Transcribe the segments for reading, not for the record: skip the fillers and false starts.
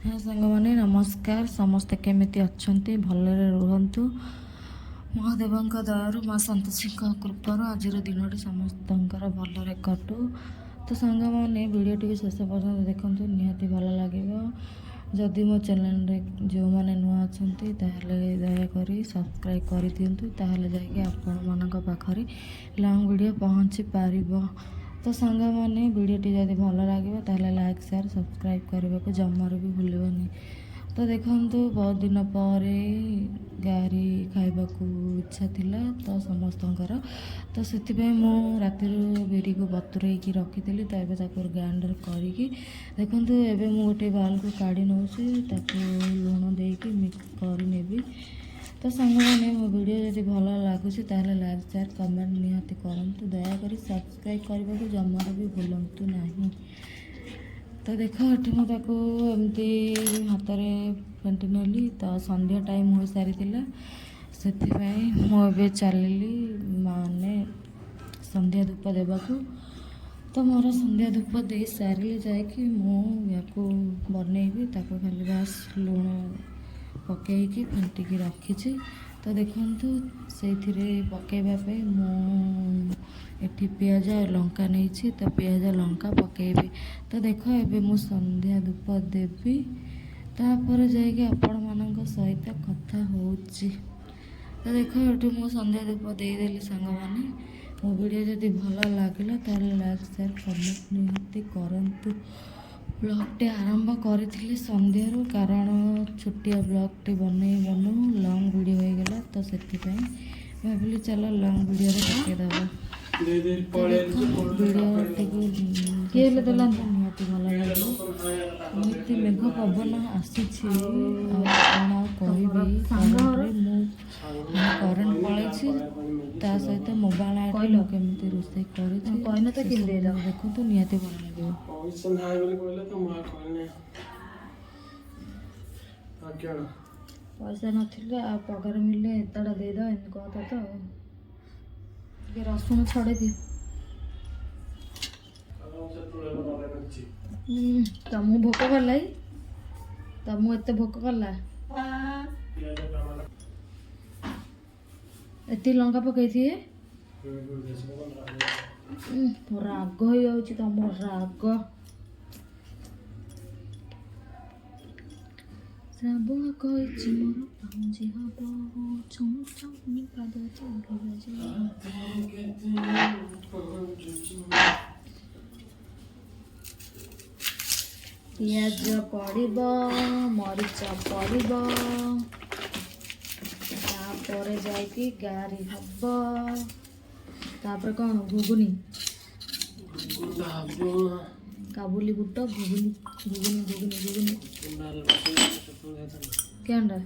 हाँ साଙ୍ଗमाने नमस्कार समस्ते केमिति अच्छंती भलरे रुहंतु महादेवଙ୍କ दयाରୁ माँ सन्तोषीଙ୍କ कृपाରୁ ଆଜିର ଦିନଟି ସମସ୍ତଙ୍କର ଭଲରେ କଟୁ। ତ ସାଙ୍ଗମାନେ ଭିଡ଼ିଓଟିକୁ ଶେଷ ପର୍ଯ୍ୟନ୍ତ ଦେଖନ୍ତୁ, ନିହାତି ଭଲ ଲାଗିବ। ଯଦି ମୋ ଚ୍ୟାନେଲରେ ଯେଉଁମାନେ ନୂଆ ଅଛନ୍ତି ତାହେଲେ ଦୟାକରି ସବସ୍କ୍ରାଇବ୍ କରିଦିଅନ୍ତୁ, ତାହେଲେ ଯାଇକି ଆପଣମାନଙ୍କ ପାଖରେ ଲଙ୍ଗ୍ ଭିଡ଼ିଓ ପହଞ୍ଚି ପାରିବ। ତ ସାଙ୍ଗମାନେ ଭିଡ଼ିଓଟି ଯଦି ଭଲ ଲାଗିବ ତାହେଲେ ଲାଇକ୍ ସେୟାର ସବସ୍କ୍ରାଇବ୍ କରିବାକୁ ଜମାରୁ ବି ଭୁଲିବନି। ତ ଦେଖନ୍ତୁ, ବହୁତ ଦିନ ପରେ ଗାରି ଖାଇବାକୁ ଇଚ୍ଛା ଥିଲା ତ ସମସ୍ତଙ୍କର, ତ ସେଥିପାଇଁ ମୁଁ ରାତିରୁ ବିରିକୁ ବତୁରେଇକି ରଖିଥିଲି। ତ ଏବେ ତାକୁ ଗ୍ରାଇଣ୍ଡର କରିକି ଦେଖନ୍ତୁ, ଏବେ ମୁଁ ଗୋଟେ ବାଉଲକୁ କାଢ଼ି ନେଉଛି, ତାକୁ ଲୁଣ ଦେଇକି ମିକ୍ସ କରିନେବି। ତ ସାଙ୍ଗମାନେ ମୋ ଭିଡ଼ିଓ ଯଦି ଭଲ ଲାଗୁଛି ତାହେଲେ ଲାଇକ୍ ସେୟାର କମେଣ୍ଟ ନିହାତି କରନ୍ତୁ, ଦୟାକରି ସବସ୍କ୍ରାଇବ୍ କରିବାକୁ ଜମାରୁ ବି ଭୁଲନ୍ତୁ ନାହିଁ। ତ ଦେଖ, ଏଠି ମୁଁ ତାକୁ ଏମିତି ହାତରେ ଫେଣ୍ଟି ନେଲି। ତ ସନ୍ଧ୍ୟା ଟାଇମ୍ ହୋଇସାରିଥିଲା, ସେଥିପାଇଁ ମୁଁ ଏବେ ଚାଲିଲି ମାନେ ସନ୍ଧ୍ୟା ଧୂପ ଦେବାକୁ। ତ ମୋର ସନ୍ଧ୍ୟା ଧୂପ ଦେଇ ସାରିଲେ ଯାଇକି ମୁଁ ୟାକୁ ବନେଇବି। ତାକୁ ଖାଲି ବାସ୍ ଲୁଣ ପକାଇକି ଫେଣ୍ଟିକି ରଖିଛି। ତ ଦେଖନ୍ତୁ, ସେଇଥିରେ ପକାଇବା ପାଇଁ ମୁଁ ଏଠି ପିଆଜ ଆଉ ଲଙ୍କା ନେଇଛି। ତ ପିଆଜ ଲଙ୍କା ପକାଇବି। ତ ଦେଖ, ଏବେ ମୁଁ ସନ୍ଧ୍ୟା ଧୂପ ଦେବି, ତାପରେ ଯାଇକି ଆପଣମାନଙ୍କ ସହିତ କଥା ହେଉଛି। ତ ଦେଖ, ଏଠି ମୁଁ ସନ୍ଧ୍ୟା ଧୂପ ଦେଇଦେଲି ସାଙ୍ଗମାନେ। ମୋ ଭିଡ଼ିଓ ଯଦି ଭଲ ଲାଗିଲା ତାହେଲେ ଲାଇକ୍ ସେୟାର କମେଣ୍ଟ ନିହାତି କରନ୍ତୁ। ବ୍ଲଗ୍ଟି ଆରମ୍ଭ କରିଥିଲି ସନ୍ଧ୍ୟାରୁ, କାରଣ ଛୋଟିଆ ବ୍ଲଗ୍ଟି ବନଉ ଲଙ୍ଗ୍ ଭିଡ଼ିଓ ହୋଇଗଲା। ତ ସେଥିପାଇଁ ଭାବିଲି ଚାଲ ଲଙ୍ଗ୍ ଭିଡ଼ିଓରେ ପକାଇଦେବା। ଭିଡ଼ିଓଟିକୁ କିଏ ହେଲେ ଦେଲା ନିହାତି ଭଲ ଲାଗିବ। ଏମିତି ମେଘ ପବନ ଆସିଛି, ଆଉ କ'ଣ ଆଉ କହିବି। କରେଣ୍ଟରେ ମୁଁ କରେଣ୍ଟ ପଳେଇଛି, ତା ସହିତ ମୋବାଇଲ ଆଇଡିରେ ମୁଁ କେମିତି ରୋଷେଇ କରିଛି ଦେଖନ୍ତୁ, ନିହାତି ଭଲ ଲାଗିବ। ପଇସା ନଥିଲେ ଆଉ ପଗାର ମିଳିଲେ ଏତେଟା ଦେଇଦେବା, ଏମିତି କଥା ତ। ଆଉ ଟିକେ ରସୁଣ ଛଡ଼େଇ ତମକୁ ଭୋକ କଲା? ତମକୁ ଏତେ ଭୋକ କଲା? ଏତିକି ଲଙ୍କା ପକେଇଥିବେ, ରାଗ ହେଇଯାଉଛି ତମର ରାଗ। ଶ୍ରାବଣ କହିଛି ମୋର ପାଉଁଜି ହବ, ଛୁଇଁ ଛୁଇଁ ପାଦ ପିଆଜ ପଡ଼ିବ, ମରିଚ ପଡ଼ିବ, ତାପରେ ଯାଇକି ଗାରି ହବ। ତାପରେ କ'ଣ? ଘୁଗୁନି, କାବୁଲି ବୁଟ, ଘୁଗୁନି ଘୁଗୁନି ଘୁଗୁନି ଘୁଗୁନି। କେଣ୍ଡା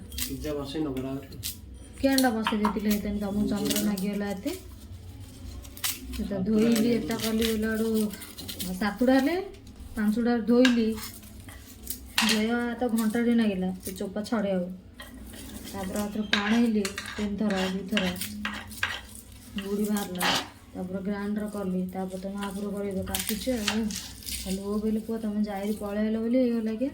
କେଣ୍ଡା ବସେଇ ଦେଇଥିଲେ ହେଇତେନ, ତମକୁ ଚନ୍ଦ୍ର ନାଗିଗଲା ଏତେ। ସେଟା ଧୋଇଲି, ଏଟା କଲି ବୋଇଲା ଆଡ଼ୁ ସାତୁଟା ହେଲେ 5ଟା ଧୋଇଲି। ଧୋଇବା ତ ଘଣ୍ଟାଟେ ନାଗିଲା ସେ ଚୋପା ଛଡ଼େଇବାକୁ। ତାପରେ ଆଉଥରେ ପାଣିଲି 3 ଥର 2 ଥର, ଗୁଡ଼ି ବାହାରିଲା। ତାପରେ ଗ୍ରାଇଣ୍ଡର କଲି। ତାପରେ ତ ମହାପୁର କରିବ କାଟୁଛି ଆଉ। ଖାଲି ଓ କହିଲେ ପୁଅ ତମେ ଯାଇରି ପଳେଇଲ ବୋଲି ହେଇଗଲା କି।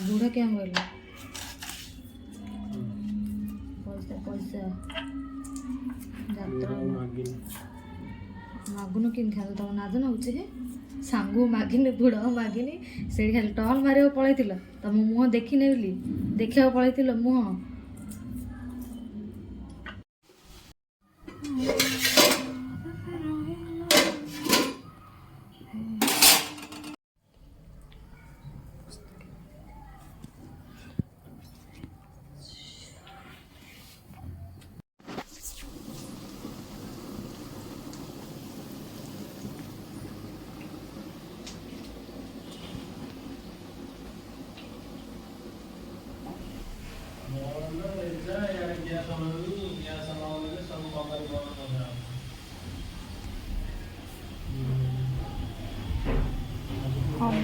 बुढ़ा क्या बोला? पैसा पैसा ଯାତ୍ରା ମାଗୁନ କେମିତି ଖାଲି ତମ ନାଜ ନଉଛି। ହେ ସାଙ୍ଗୁ ମାଗିନି, ବୁଢ଼ ମାଗିନି, ସେଇଠି ଖାଲି ଟହଲ ମାରିବାକୁ ପଳେଇଥିଲ। ତମ ମୁହଁ ଦେଖି ନେଲି, ଦେଖିବାକୁ ପଳେଇଥିଲ ମୁହଁ।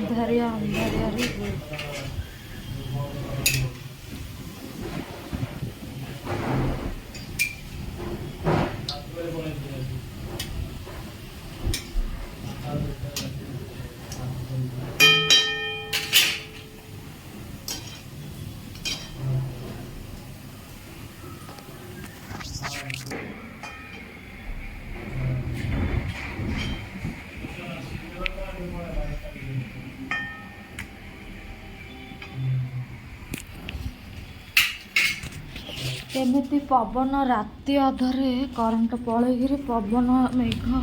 ଅନ୍ଧାରିଆ ଅନ୍ଧାରିଆରେ କେମିତି ପବନ ରାତି ଅଧରେ କରେଣ୍ଟ ପଳେଇକିରି ପବନ ମେଘ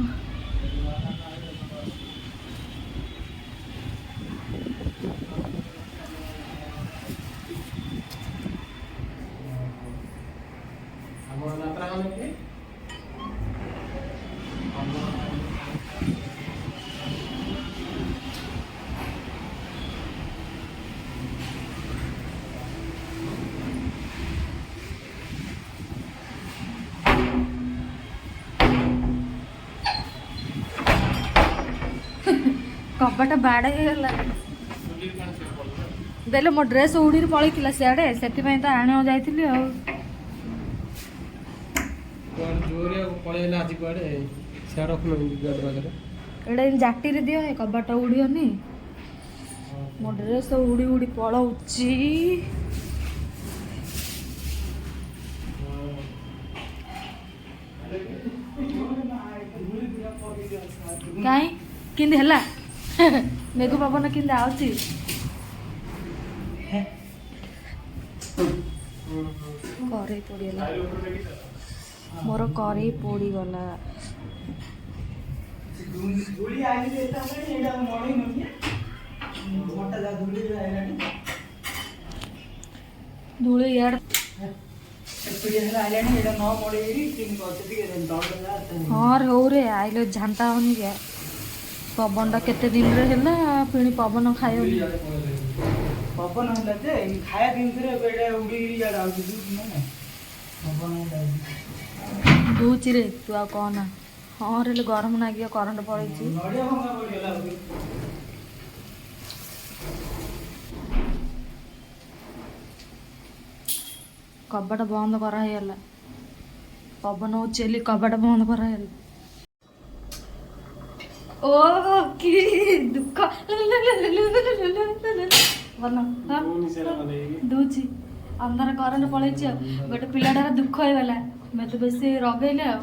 କବାଟ ବାଡ଼ ହେଇଗଲା ଦେଲେ ମୋ ଡ୍ରେସ୍ ଉଡ଼ିରେ ପଳେଇଥିଲା ସିଆଡ଼େ ସେଥିପାଇଁ ତ ଆଣିବାକୁ ଯାଇଥିଲି ଆଉ ଏଇଟା ଜାଟିରେ ଦିଅ ଏ କବାଟ ଉଡ଼ିବନି ମୋ ଡ୍ରେସ୍ ଉଡ଼ି ଉଡ଼ି ପଳଉଛି କାଇଁ କେମିତି ହେଲା ମେଘ ପବନ କେମିତି ଆଉଛି କରେଇ ପୋଡ଼ିଗଲା ମୋର କରେଇ ପୋଡ଼ିଗଲା ଧୂଳି ଇଆଡ଼େ ହଁ ରେ ହଉ ରେ ଆଇଲେ ଝାଣ୍ଟା ହଉନି क्या ପବନଟା କେତେ ଦିନରେ ହେଲା ପୁଣି ପବନ ଖାଇବନି ପବନ ହେଲା ଯେ ଖାଇବା ଜିନିଷରେ ଏଇଟା ଉଡ଼ିକିରି ଇଆଡ଼େ ଆଉଛି ପବନ ଦଉଛି ରେ ତୁ ଆଉ କହନା ହଁ ରେ ଗରମ ନାଗିବ କରେଣ୍ଟ ପଳେଇଛି ନଡ଼ିଆ ଭଙ୍ଗା ପଡ଼ିଗଲା କବାଟ ବନ୍ଦ କରାହେଇଗଲା ପବନ ହଉଛି ବୋଲି କବାଟ ବନ୍ଦ କରାହେଇଗଲା ଓ କି ଦୁଃଖ ଦଉଛି ଅନ୍ଧାର କରେଣ୍ଟ ପଳେଇଛି ଆଉ ଗୋଟେ ପିଲାଟାର ଦୁଃଖ ହେଇଗଲା ମତେ ବେଶୀ ରଗେଇଲେ ଆଉ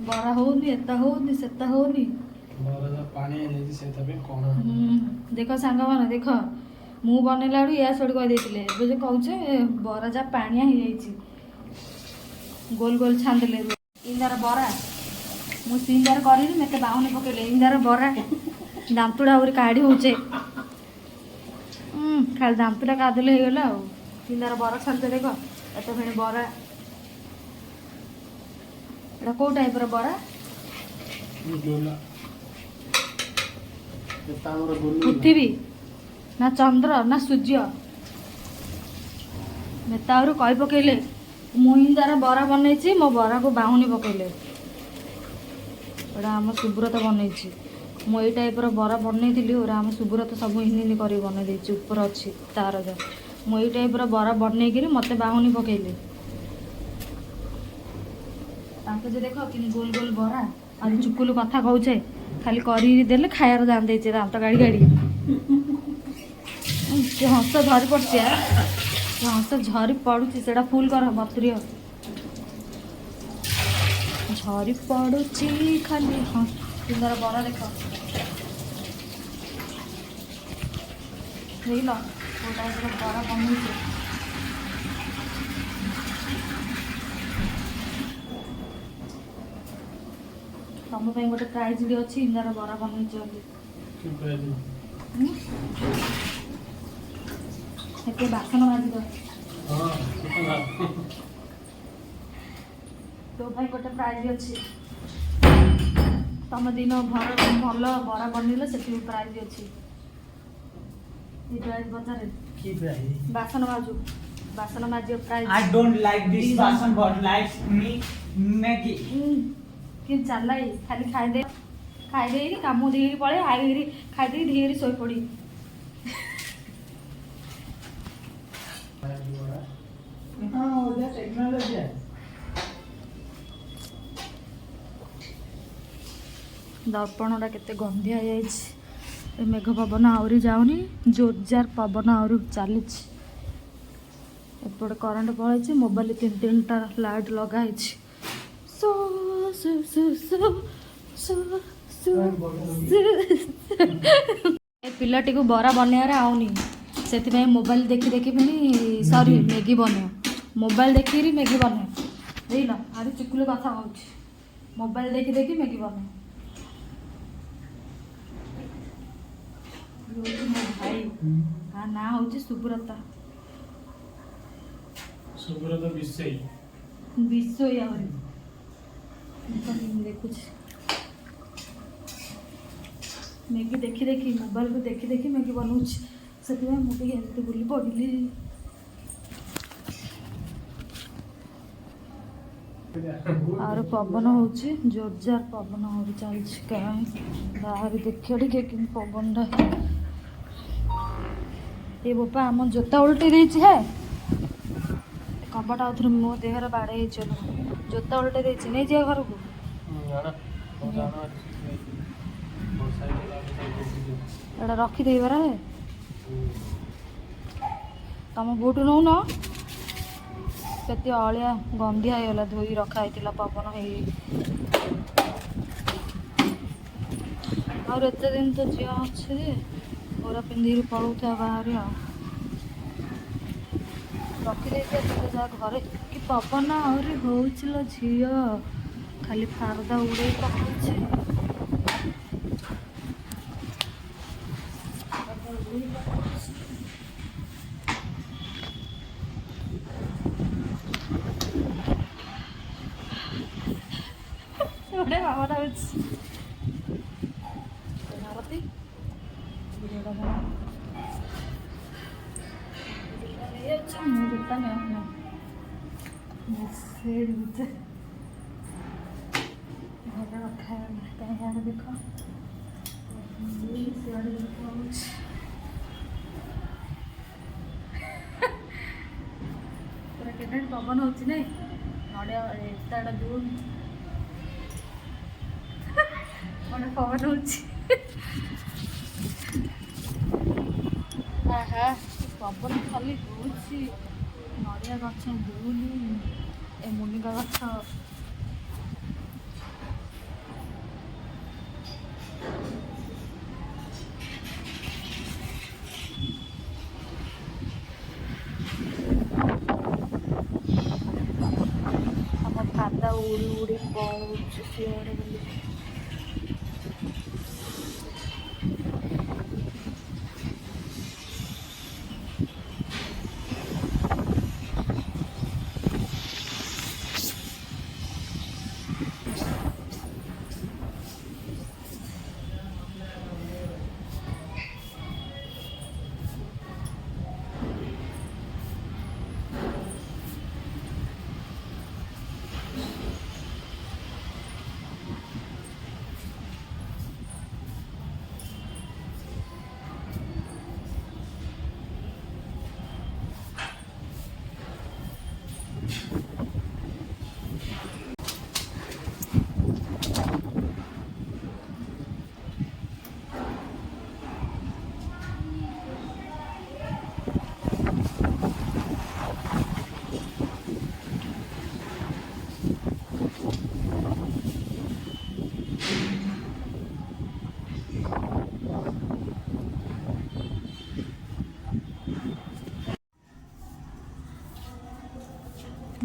ବରା ହଉନି ଏତା ହଉନି ସେତା ହଉନି ଦେଖ ସାଙ୍ଗମାନେ ଦେଖ ମୁଁ ବନେଇଲା ବେଳକୁ ୟା ସେଠି କହିଦେଇଥିଲେ ଏବେ ଯେ କହୁଛେ ବରା ଯା ପାଣିଆ ହେଇଯାଇଛି ଗୋଲ ଗୋଲ ଛାଣିଦେଲେ ଇନ୍ଦାର ବରା ମୁଁ ସିନ୍ଦାର କରିନି ମତେ ବାହୁନି ପକେଇଲେ ଇନ୍ଦାର ବରା ଦାନ୍ତୁଡ଼ା ଆହୁରି କାଢ଼ି ହଉଛେ ଖାଲି ଦାନ୍ତୁଟା କାଦେଲେ ହେଇଗଲା ଆଉ ସିନ୍ଦାର ବରା ଛାଣିତେ ଦେଖ ଏତେ ଫେଣି ବରା ଏଇଟା କୋଉ ଟାଇପର ବରା ପୃଥିବୀ ନା ଚନ୍ଦ୍ର ନା ସୂର୍ଯ୍ୟ ନେତା ଆହୁରି କହି ପକେଇଲେ ମୁଁ ହିଁ ତାର ବରା ବନେଇଛି ମୋ ବରାକୁ ବାହୁନି ପକେଇଲେ ଏଇଟା ଆମ ସୁବ୍ରତ ବନେଇଛି ମୁଁ ଏଇ ଟାଇପ୍ର ବରା ବନେଇଥିଲି ଓରା ଆମ ସୁବ୍ରତ ସବୁ ହିନି କରିକି ବନେଇ ଦେଇଛି ଉପରେ ଅଛି ତାର ଯା ମୁଁ ଏଇ ଟାଇପ୍ର ବରା ବନେଇକିରି ମୋତେ ବାହୁନି ପକେଇଲେ ତାଙ୍କ ଯେ ଦେଖ କି ଗୋଲ ଗୋଲ ବରା ଆଉ ଚୁକୁଲୁ କଥା କହୁଛେ ଖାଲି କରିକି ଦେଲେ ଖାଇବାର ଦାମ ଦେଇଛେ ଦାନ୍ତ ଗାଡ଼ି ଗାଡ଼ି ସେ ହଂସ ଝରି ପଡ଼ୁଛି ସେ ହଂସ ଝରି ପଡ଼ୁଛି ସେଇଟା ଫୁଲ କର ବତୁରିଅ ଝରି ପଡ଼ୁଛି ଖାଲି ହଁ ସୁନ୍ଦର ବରା ଦେଖ ଦେଖିଲ କୋଉ ଟାଇପ୍ର ବରା ବନେଇছে ତମ ପାଇଁ ଗୋଟେ ପ୍ରାଇଜ୍ ବି ଅଛି ଇନ୍ଦାର ବରା ବନେଇଛନ୍ତି ଏତେ ବାସନ ମାଜି ଦେ ତୋ ପାଇଁ ଗୋଟେ ପ୍ରାଇଜ୍ ଅଛି ତମ ଦିନ ଭଲ ବରା ବନେଇଲେ ସେଠି ପ୍ରାଇଜ୍ ଅଛି ପ୍ରାଇଜ୍ ପଚାରେ କି ପ୍ରାଇଜ୍ ବାସନ ମାଜିବ prize I don't like this person but likes me Maggie କି ଚାଲାଇ ଖାଲି ଖାଇଦେଇ କାମ ଦେଇକି ପଳେଇ ଆଇକିରି ଖାଇଦେଇ ଧୀରେ ଶୋଇପଡ଼ି टेक्नोलॉजी है। दर्पणटा केते गंधिया जाइए। मेघ पवन आहरी जाऊनी, जोरजार पवन आहरी चली। एपटे करंट पड़े, मोबाइल 3-3टा लाइट लगाई। सो सो सो सो सो सो ए पिलाटी को बरा बनैयार आउनी से मोबाइल देखी देखी भी सॉरी मैगी बने मोबाइल देखी मैगी बने देख आरे चिकुल कथा हो मोबाइल देखी देखी मैगी बने मो भाई हाँ ना हूँ सुब्रता सुब्रता विषय विषय देखुच मैगी देखी देखी मोबाइल को देखी देखी मैगी बनाऊँ से मुझे बुली पड़ी और पवन हो जोरजार पवन हो चलती कहीं बाहर देखिए टे कि पवन ये बोपा आम जोता उल्टी देती है कबाट आउ थे मो देहर बाड़े चलो जोता उल्टे देती नहीं जाए घर को एटा रखीदे बरा है तुम बुट नौ न केते अलिया गंधिया होगा धोई रखाई पवन और एत दिन तो झील अच्छे पूरा पिंधि पलूता बाहर रखीदे जा घरे कि पवन आहरी हो झील खाली फारदा उड़े पकाउछे देखो पवन हो नड़िया एटा दूर मैंने पवन हो पवन खाली हो नड़िया गछ बुनी ए मुनिका गछ फादा उड़ी उड़ी पहुँच सियाड़े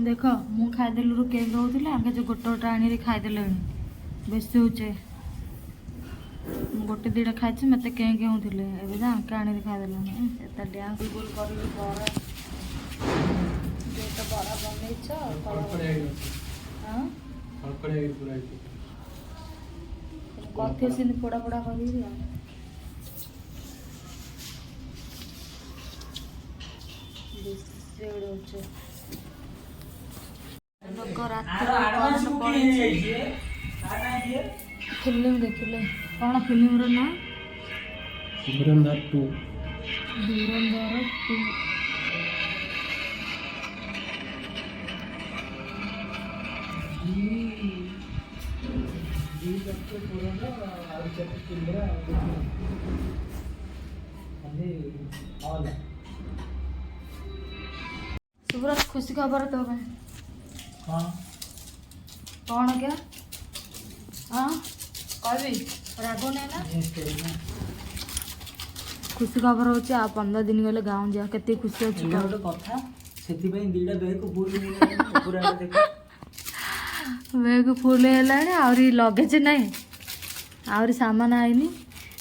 देख मु खाईदेलु केक रोते आगे जो गोटे गोटे आनी खाईदे बेसी होचे गोटे दुटा खाई मत के होते एवं आंके आनी खाईदे एत डांस गोल कर बरा जो बरा बन कथी से पोड़ा पोड़ा कर फिल्म देखिले कौन फिल्म ना धुरंधर 2 धुरंधर 2 ଦି ଲକ୍ଷ ପୂରଣ ଆଉ କେତେ ଚିଲ୍ଡ୍ରା ଖାଲି ହଲ୍ ସୁବ୍ରତ ଖୁସି ଖବର ତୋ ପାଇଁ କ'ଣ କ'ଣ ଆଜ୍ଞା? ହଁ କହିବି ରାଗ ନାହିଁ ନା? ଖୁସି ଖବର ହେଉଛି ଆଉ 15 ଦିନ ଗଲେ ଗାଁ ଯିବା। କେତେ ଖୁସି ଅଛି ଏଇଟା ଗୋଟେ କଥା ସେଥିପାଇଁ ଦୁଇଟା ବେଗକୁ ବୁଲି ନେଇଗଲେ ପୁରା ଦେଖ ବେଗ ଫୁଲ ହେଲାଣି ଆହୁରି ଲଗେଜ ନାହିଁ ଆହୁରି ସାମାନ ଆଇନି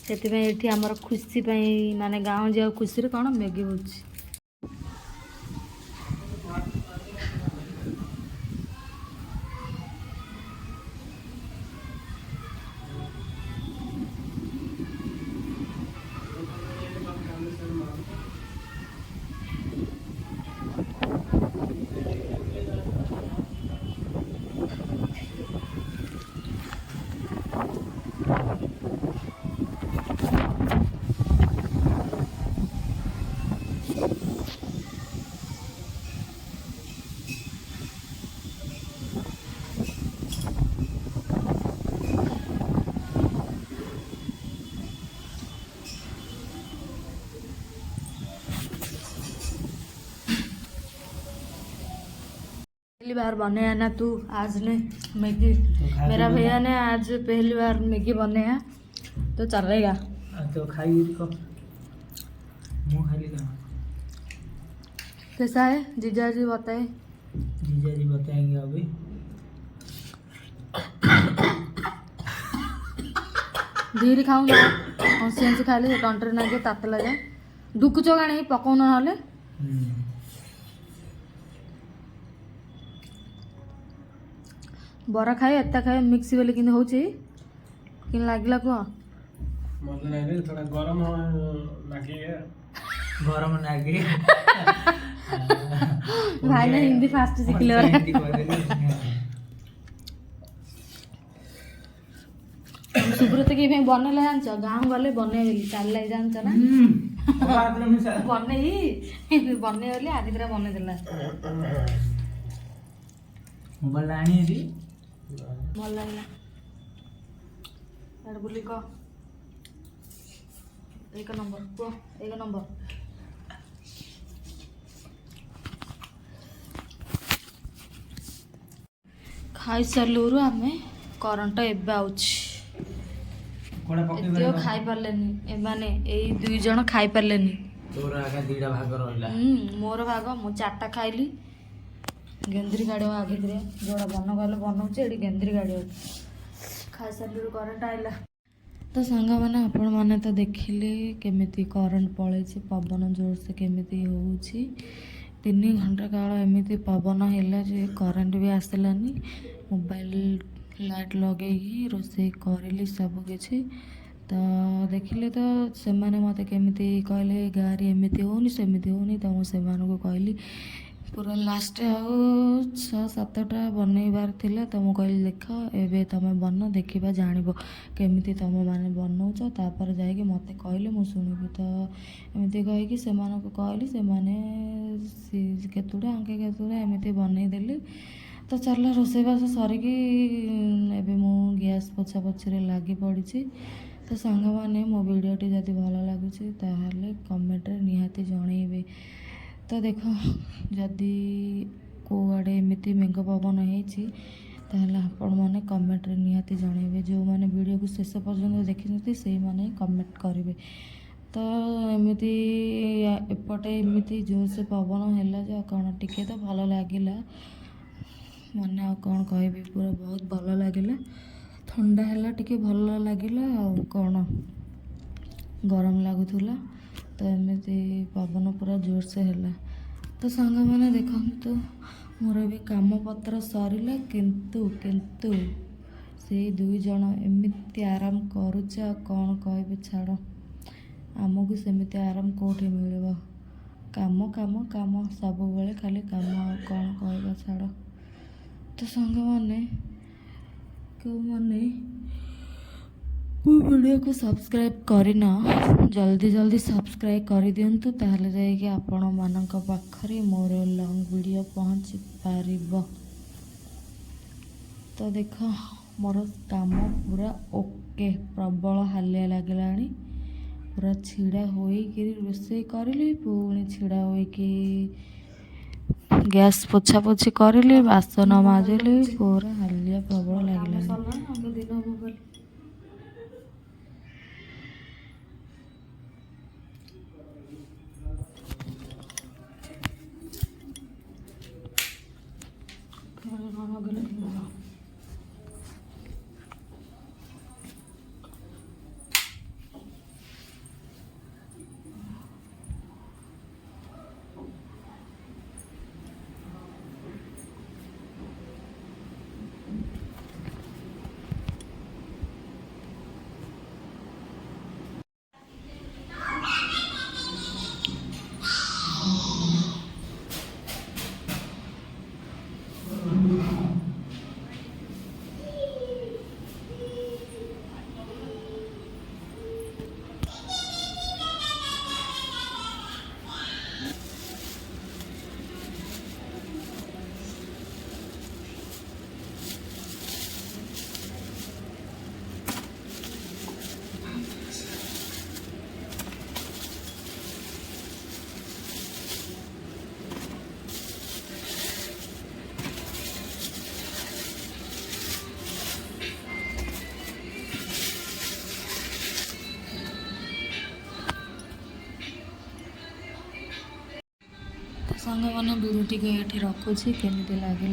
ସେଥିପାଇଁ ଏଠି ଆମର ଖୁସି ପାଇଁ ମାନେ ଗାଁ ଯିବା ଖୁସିରେ କ'ଣ ମ୍ୟାଗି ହେଉଛି। पहली बार बनाया ना तू आज ने मैगी मेरा भैया ने आज पहली बार मैगी बनाया तो चलेगा। तो खाइए कब मुँह खाली का कैसा है जीजा जी बताए? जीजा जी बताएंगे अभी। धीरे खाऊ ना हंसी हंसी खाली टंटर ना तात लगे दुख चोगाणी पकाउन नहेले बरा खाए एता खाए मिक्स बेले कि हूँ कि लगला कह मजा नहीं थोड़ा गरम लगे गरम लगे भाई ने हिंदी फास्ट शिखले सुब्रत के बनैले जान्छ गाँव गले बनै चाल जान्छ ना बनै बनै बोली आदि पूरा बनैदेला मोबाइल आनी है भल लागला यार बोली कह एक नंबर कह एक नंबर खाई सारू आम करंट एबे आउछ एतियो खाई पारलेनी एमाने एई दुई जण खाई पारलेनी तोर आगा दीडा भाग रहला मोर भाग मु चारटा खाइली गेंद्री गाड़ी आगे जोड़ा बन गले बनाऊे ये गेंद्री गाड़ी खाई सारू करंट आइला तो सांग मैंने आपण मैंने तो देखिले केमिति करंट पड़े पवन जोर से केमिति होउछि 3 घंटा काल एमती पवन है जे करंट भी आसलानी मोबाइल लाइट लगे रोसे करी सबकि तो देखिले तो से मत केमिति कहले गाँव एमती होनी सेमती होनी तो मुझे कहली पूरा लास्ट आउ 6-7टा बनइबार थिला तो मुझे कहली देख एबे तुम बन देखा जान केमिति तुम मैंने बनाऊच तापर जाकि मत कहले मुझे शुणिबी तो एमती कहीकि से कहली से केतुड़ा आंके केतुड़ा एमती बनईदेली तो चल रोसईबास सरिकी एबे मु गैस पोछा पोछी लगी पड़ी तो सांग मैंने मो वीडियोटी जदि भल लगुच ताहले कमेंट निहाती जनइबे तो देख जदि को आड़े एमती मेघ पवन होती आपण मैंने कमेंट निहाती जनइबे जो मैंने वीडियो को शेष पर्यंत देखी से मैंने कमेंट करेंगे तो एमती एपटे एमती जोर से पवन है जो कौन टिके तो भल लगिला मैंने आ कौन कह पूरा बहुत भल लगिला ठंडा है टिके भल लगिला कौन गरम लगुला तो एमती पवन पूरा जोर से है तो सांग मैंने देखु मोर भी काम पत्र सरला किंतु किंतु से दुई जन एमती आराम करुच कौन कह छाड़ आमको सेमती आराम कौटी मिल काम काम काम सब बेले खाली काम कौन कह छाड़ तो सांग मैंने क्यों मैंने मो वीडियो को सब्सक्राइब करना जल्दी जल्दी सब्सक्राइब कर दिंतु ताहले जाइए आपण मानक पाखरे मोर लॉन्ग वीडियो पहुँची पारिबो। ତ ଦେଖ ମୋର କାମ ପୁରା ଓକେ, ପ୍ରବଳ ହାଲିଆ ଲାଗିଲାଣି। ପୁରା ଛିଡ଼ା ହୋଇକିରି ରୋଷେଇ କରିଲି, ପୁଣି ଛିଡ଼ା ହୋଇକି ଗ୍ୟାସ୍ ପୋଛାପୋଛି କରିଲି, ବାସନ ମାଜିଲି, ପୁରା ହାଲିଆ ପ୍ରବଳ ଲାଗିଲାଣି। ସାଙ୍ଗମାନେ ବିରି ଟିକେ ଏଠି ରଖୁଛି, କେମିତି ଲାଗିଲା